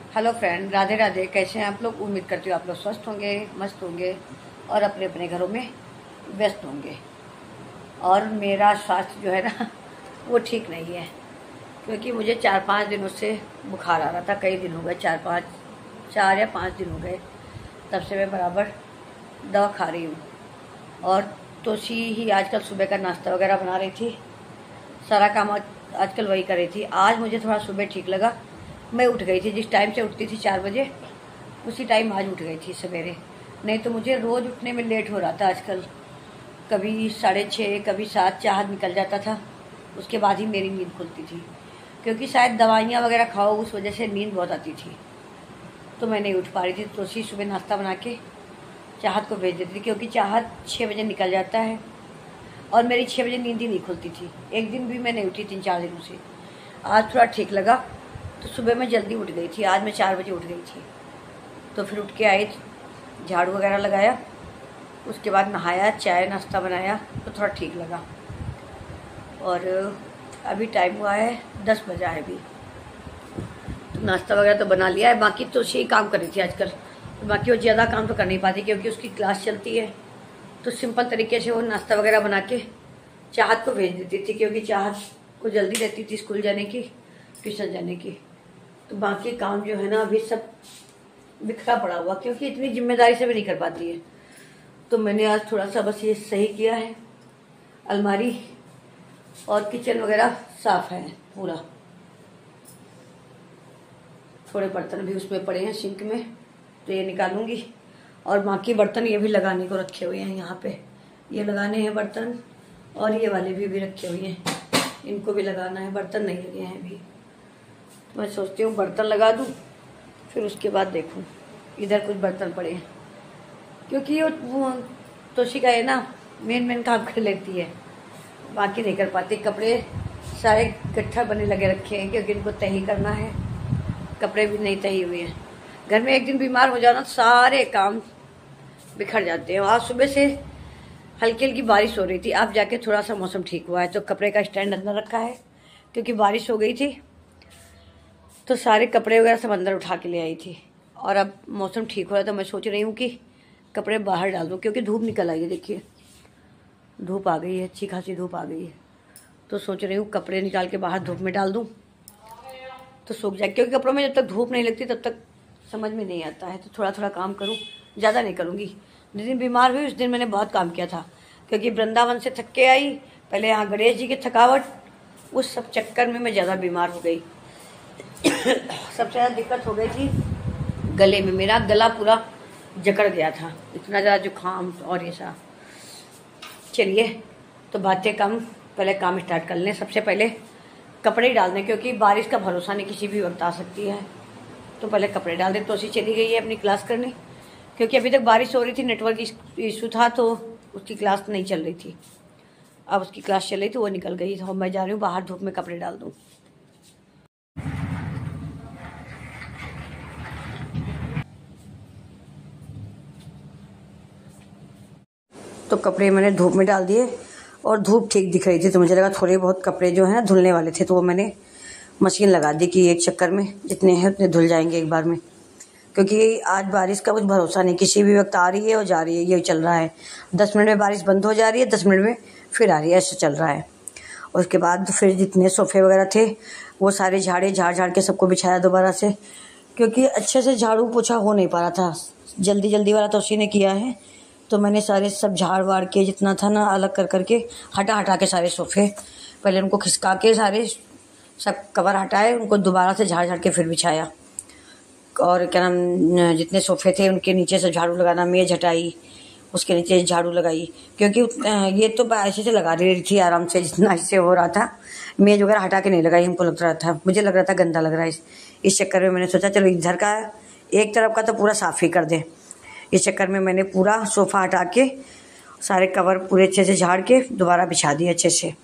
Hello friend, Radhe Radhe. कैसे हैं आप लोग? उम्मीद करती हूँ आप लोग स्वस्थ होंगे, मस्त होंगे और अपने अपने घरों में व्यस्त होंगे। और मेरा स्वास्थ्य जो है ना वो ठीक नहीं है, क्योंकि मुझे 4-5 दिनों से बुखार आ रहा था। कई दिन हो गए, 4 या 5 दिन हो गए, तब से मैं बराबर दवा खा रही हूँ। और तोशी ही आजकल सुबह का नाश्ता वगैरह बना रही थी, सारा काम आजकल वही कर रही थी। आज मुझे थोड़ा सुबह ठीक लगा, मैं उठ गई थी। जिस टाइम से उठती थी 4 बजे, उसी टाइम आज उठ गई थी सवेरे। नहीं तो मुझे रोज़ उठने में लेट हो रहा था आजकल। कभी 6:30, कभी 7 चाहत निकल जाता था, उसके बाद ही मेरी नींद खुलती थी। क्योंकि शायद दवाइयाँ वगैरह खाओ, उस वजह से नींद बहुत आती थी, तो मैं नहीं उठ पा रही थी। तो उसी सुबह नाश्ता बना के चाहत को भेज देती थी, क्योंकि चाहत 6 बजे निकल जाता है और मेरी 6 बजे नींद ही नहीं खुलती थी। एक दिन भी मैं नहीं उठी 3-4 दिनों से। आज थोड़ा ठीक लगा तो सुबह मैं जल्दी उठ गई थी। आज मैं 4 बजे उठ गई थी। तो फिर उठ के आई, झाड़ू वगैरह लगाया, उसके बाद नहाया, चाय नाश्ता बनाया, तो थोड़ा ठीक लगा। और अभी टाइम हुआ है 10 बजा है अभी, तो नाश्ता वगैरह तो बना लिया है। बाकी तो यही काम कर रही थी आजकल। तो बाकी वो ज़्यादा काम तो कर नहीं पाती, क्योंकि उसकी क्लास चलती है। तो सिंपल तरीके से वो नाश्ता वगैरह बना के चाहत को भेज देती थी, क्योंकि चाहत को जल्दी रहती थी स्कूल जाने की, ट्यूशन जाने की। तो बाकी काम जो है ना अभी सब बिखरा पड़ा हुआ, क्योंकि इतनी जिम्मेदारी से भी नहीं कर पाती है। तो मैंने आज थोड़ा सा बस ये सही किया है। अलमारी और किचन वगैरह साफ है पूरा। थोड़े बर्तन भी उसमें पड़े हैं सिंक में, तो ये निकालूंगी। और बाकी बर्तन ये भी लगाने को रखे हुए हैं यहाँ पे, ये लगाने हैं बर्तन। और ये वाले भी रखे हुए हैं, इनको भी लगाना है। बर्तन नहीं लगे हैं अभी, तो मैं सोचती हूँ बर्तन लगा दूँ, फिर उसके बाद देखूँ। इधर कुछ बर्तन पड़े हैं, क्योंकि वो तोशी का है ना, मेन काम कर लेती है, बाकी नहीं कर पाती। कपड़े सारे इकट्ठा बने लगे रखे हैं, क्योंकि इनको तही करना है। कपड़े भी नहीं तही हुए हैं। घर में एक दिन बीमार हो जाना, सारे काम बिखर जाते हैं। आज सुबह से हल्की हल्की बारिश हो रही थी, अब जाके थोड़ा सा मौसम ठीक हुआ है। तो कपड़े का स्टैंड अंदर रखा है, क्योंकि बारिश हो गई थी, तो सारे कपड़े वगैरह सब अंदर उठा के ले आई थी। और अब मौसम ठीक हो रहा है, तो मैं सोच रही हूँ कि कपड़े बाहर डाल दूँ, क्योंकि धूप निकल आई है। देखिए धूप आ गई है, अच्छी खासी धूप आ गई है। तो सोच रही हूँ कपड़े निकाल के बाहर धूप में डाल दूँ, तो सूख जाए। क्योंकि कपड़ों में जब तक धूप नहीं लगती तब तक समझ में नहीं आता है। तो थोड़ा थोड़ा काम करूँ, ज़्यादा नहीं करूँगी। जिस दिन बीमार हुई उस दिन मैंने बहुत काम किया था, क्योंकि वृंदावन से थक के आई, पहले यहाँ गणेश जी की थकावट, उस सब चक्कर में मैं ज़्यादा बीमार हो गई। सबसे ज़्यादा दिक्कत हो गई थी गले में। मेरा गला पूरा जकड़ गया था, इतना ज़्यादा जुकाम और ये सब। चलिए तो बातें कम, पहले काम स्टार्ट कर लें। सबसे पहले कपड़े डाल दें, क्योंकि बारिश का भरोसा नहीं, किसी भी वक्त आ सकती है। तो पहले कपड़े डाल दें। तोशी चली गई है अपनी क्लास करने, क्योंकि अभी तक बारिश हो रही थी, नेटवर्क इशू था, तो उसकी क्लास नहीं चल रही थी। अब उसकी क्लास चल रही थी, वो निकल गई। तो मैं जा रही हूँ बाहर धूप में कपड़े डाल दूँ। तो कपड़े मैंने धूप में डाल दिए, और धूप ठीक दिख रही थी, तो मुझे लगा थोड़े बहुत कपड़े जो हैं धुलने वाले थे, तो वो मैंने मशीन लगा दी कि एक चक्कर में जितने हैं उतने धुल जाएंगे एक बार में। क्योंकि आज बारिश का कुछ भरोसा नहीं, किसी भी वक्त आ रही है और जा रही है, ये चल रहा है। 10 मिनट में बारिश बंद हो जा रही है, 10 मिनट में फिर आ रही है, ऐसे चल रहा है। और उसके बाद फिर जितने सोफ़े वगैरह थे वो सारे झाड़ के सबको बिछाया दोबारा से, क्योंकि अच्छे से झाड़ू पोछा हो नहीं पा रहा था। जल्दी वाला तो उसी ने किया है, तो मैंने सारे सब झाड़ वाड़ के जितना था ना अलग कर के हटा के सारे सोफ़े पहले उनको खिसका के सारे सब कवर हटाए, उनको दोबारा से झाड़ के फिर बिछाया। और क्या नाम, जितने सोफ़े थे उनके नीचे से झाड़ू लगाना, मेज़ हटाई, उसके नीचे झाड़ू लगाई। क्योंकि ये तो ऐसे से लगा रही थी आराम से, जितना इससे हो रहा था। मेज़ वगैरह हटा के नहीं लगाई, हमको लग रहा था, मुझे लग रहा था गंदा लग रहा है। इस चक्कर में मैंने सोचा चलो इधर का एक तरफ का तो पूरा साफ़ ही कर दें। इस चक्कर में मैंने पूरा सोफ़ा हटा के सारे कवर पूरे अच्छे से झाड़ के दोबारा बिछा दिए अच्छे से।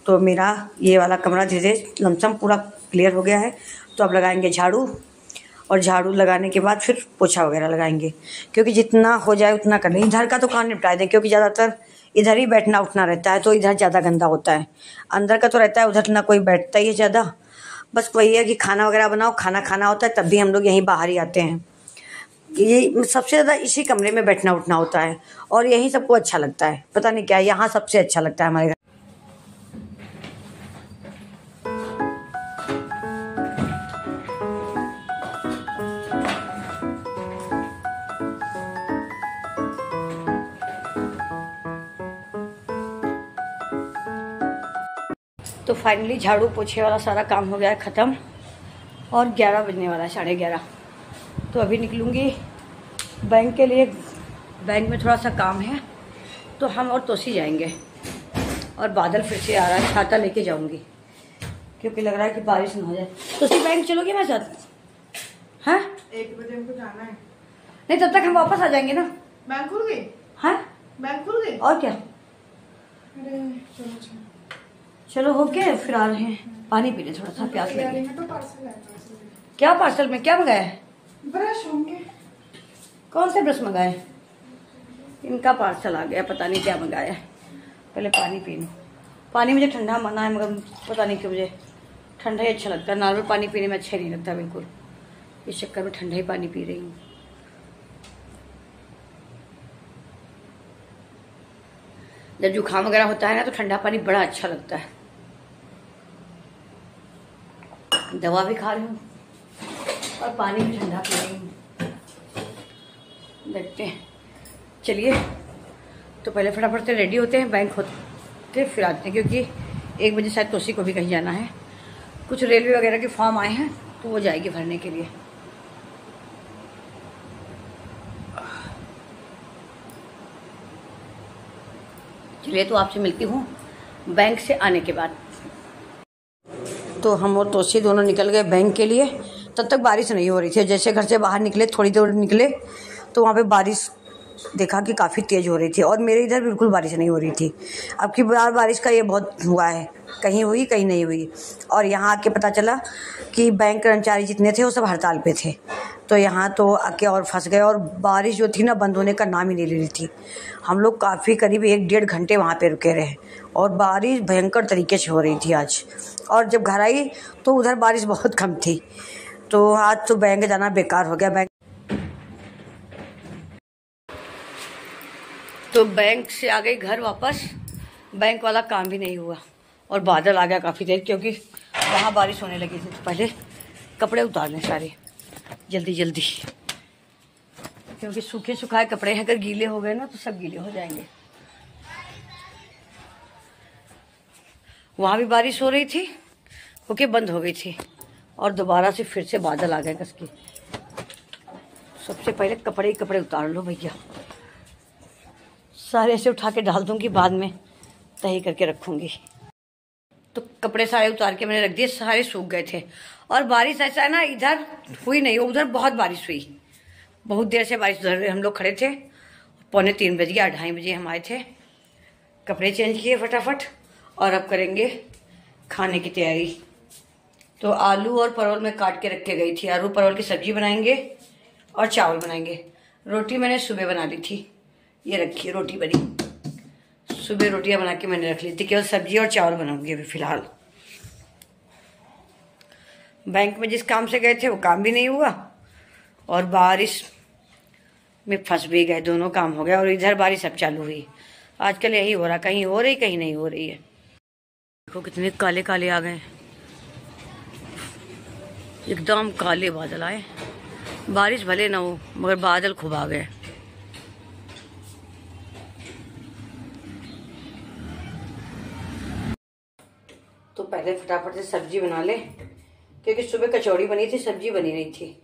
तो मेरा ये वाला कमरा धीरे धीरे लमसम पूरा क्लियर हो गया है। तो अब लगाएंगे झाड़ू, और झाड़ू लगाने के बाद फिर पोछा वगैरह लगाएंगे, क्योंकि जितना हो जाए उतना कर लें। इधर का तो काम निपटा दें, क्योंकि ज़्यादातर इधर ही बैठना उठना रहता है, तो इधर ज़्यादा गंदा होता है। अंदर का तो रहता है, उधर ना कोई बैठता ही है ज़्यादा, बस वही है कि खाना वगैरह बनाओ, खाना खाना होता है तब भी हम लोग यहीं बाहर ही आते हैं। ये सबसे ज़्यादा इसी कमरे में बैठना उठना होता है और यही सबको अच्छा लगता है, पता नहीं क्या यहाँ सबसे अच्छा लगता है हमारे घर। तो फाइनली झाड़ू पोछे वाला सारा काम हो गया है ख़त्म और 11 बजने वाला है, 11:30। तो अभी निकलूँगी बैंक के लिए। बैंक में थोड़ा सा काम है तो हम और तोसी जाएंगे। और बादल फिर से आ रहा है, छाता लेके जाऊंगी क्योंकि लग रहा है कि बारिश ना हो जाए। तोसी बैंक चलोगे मेरे साथ? हाँ 1 बजे हमको जाना है। नहीं तब तक हम वापस आ जाएंगे ना। बैंक खुल गई? हाँ बैंक खुल गई। और क्या, अरे चलो चलो होके फिर आ रहे हैं। पानी पी ले, थोड़ा सा प्यास लगी। तो पार्सल है। क्या पार्सल में क्या मंगाया है? ब्रश होंगे। कौन से ब्रश मंगाए? इनका पार्सल आ गया, पता नहीं क्या मंगाया है। पहले पानी पी लूँ। पानी मुझे ठंडा मना है मगर पता नहीं क्यों मुझे ठंडा ही अच्छा लगता है। नॉर्मल पानी पीने में अच्छा नहीं लगता बिल्कुल, इस चक्कर में ठंडा ही पानी पी रही हूँ। जब जुकाम वगैरह होता है ना तो ठंडा पानी बड़ा अच्छा लगता है। दवा भी खा रही हूँ और पानी भी ठंडा पी रही हूँ। देखते हैं, चलिए तो पहले फटाफट से रेडी होते हैं, बैंक होते फिर आते हैं क्योंकि 1 बजे शायद तोसी को भी कहीं जाना है। कुछ रेलवे वगैरह के फॉर्म आए हैं तो वो जाएगी भरने के लिए। चलिए तो आपसे मिलती हूँ बैंक से आने के बाद। तो हम और तोसी दोनों निकल गए बैंक के लिए। तब तक बारिश नहीं हो रही थी। जैसे घर से बाहर निकले, थोड़ी देर निकले तो वहाँ पे बारिश देखा कि काफ़ी तेज़ हो रही थी और मेरे इधर बिल्कुल बारिश नहीं हो रही थी। अब की बार बारिश का ये बहुत हुआ है, कहीं हुई कहीं नहीं हुई। और यहाँ आके पता चला कि बैंक कर्मचारी जितने थे वो सब हड़ताल पे थे, तो यहाँ तो आके और फंस गए। और बारिश जो थी ना बंद होने का नाम ही नहीं ले रही थी। हम लोग काफ़ी करीब 1-1.5 घंटे वहाँ पे रुके रहे और बारिश भयंकर तरीके से हो रही थी आज। और जब घर आई तो उधर बारिश बहुत कम थी। तो आज तो बैंक जाना बेकार हो गया। तो बैंक से आ गई घर वापस। बैंक वाला काम भी नहीं हुआ और बादल आ गया काफ़ी देर क्योंकि वहाँ बारिश होने लगी थी। तो पहले कपड़े उतार लें सारे जल्दी जल्दी क्योंकि सूखे सुखाए कपड़े हैं, अगर गीले हो गए ना तो सब गीले हो जाएंगे। वहाँ भी बारिश हो रही थी, होके बंद हो गई थी और दोबारा से फिर से बादल आ गए कस के। सबसे पहले कपड़े ही कपड़े उतार लो भैया, सारे ऐसे उठा के डाल दूंगी, बाद में तही करके रखूंगी। तो कपड़े सारे उतार के मैंने रख दिए, सारे सूख गए थे। और बारिश ऐसा है ना, इधर हुई नहीं, उधर बहुत बारिश हुई, बहुत देर से बारिश। उधर हम लोग खड़े थे, 2:45 बज गया, 2:30 बजे हम आए थे। कपड़े चेंज किए फटाफट और अब करेंगे खाने की तैयारी। तो आलू और परवल में काट के रख के गई थी। आलू परवल की सब्जी बनाएंगे और चावल बनाएंगे। रोटी मैंने सुबह बना ली थी, ये रखी रोटी बनी। सुबह रोटियां बना के मैंने रख ली थी, केवल सब्जी और चावल बनाऊंगी अभी फिलहाल। बैंक में जिस काम से गए थे वो काम भी नहीं हुआ और बारिश में फंस भी गए, दोनों काम हो गया। और इधर बारिश अब चालू हुई। आजकल यही हो रहा, कहीं हो रही कहीं नहीं हो रही है। देखो कितने काले काले आ गए, एकदम काले बादल आए। बारिश भले ना हो मगर बादल खूब आ गए। तो पहले फटाफट से सब्जी बना ले क्योंकि सुबह कचौड़ी बनी थी, सब्जी बनी नहीं थी।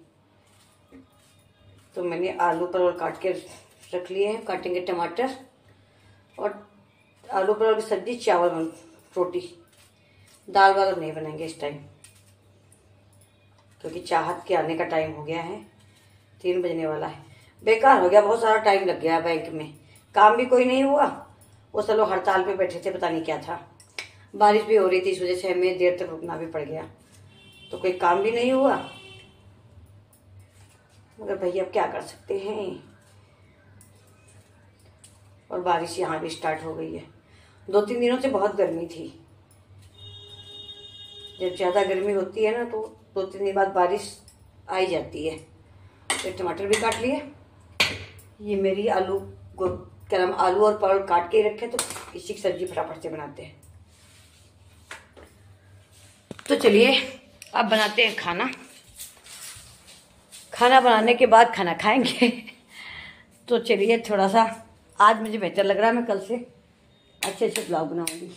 तो मैंने आलू परवल काट के रख लिए हैं, काटेंगे टमाटर और आलू परवल की सब्जी, चावल, रोटी। दाल वाल नहीं बनाएंगे इस टाइम क्योंकि चाहत के आने का टाइम हो गया है, 3 बजने वाला है। बेकार हो गया, बहुत सारा टाइम लग गया बैंक में, काम भी कोई नहीं हुआ। वो सब लोग हड़ताल पे बैठे थे, पता नहीं क्या था। बारिश भी हो रही थी, इस वजह से हमें देर तक रुकना भी पड़ गया। तो कोई काम भी नहीं हुआ मगर भैया अब क्या कर सकते हैं। और बारिश यहाँ भी स्टार्ट हो गई है। 2-3 दिनों से बहुत गर्मी थी, जब ज़्यादा गर्मी होती है ना तो 2-3 दिन बाद बारिश आ ही जाती है। तो टमाटर भी काट लिए। ये मेरी आलू और परवल काट के ही रखे, तो इसी की सब्जी फटाफट से बनाते हैं। तो चलिए अब बनाते हैं खाना। खाना बनाने के बाद खाना खाएंगे। तो चलिए थोड़ा सा आज मुझे बेहतर लग रहा है, मैं कल से अच्छे अच्छे ब्लॉग बनाऊंगी,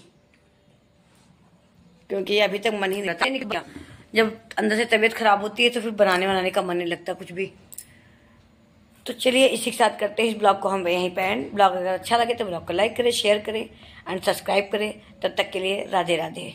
क्योंकि अभी तक मन ही नहीं लगता। जब अंदर से तबीयत खराब होती है तो फिर बनाने का मन नहीं लगता कुछ भी। तो चलिए इसी के साथ करते हैं इस ब्लॉग को हम यहीं पे एंड। ब्लॉग अगर अच्छा लगे तो ब्लॉग को लाइक करें, शेयर करें एंड सब्सक्राइब करें। तब तक के लिए राधे राधे।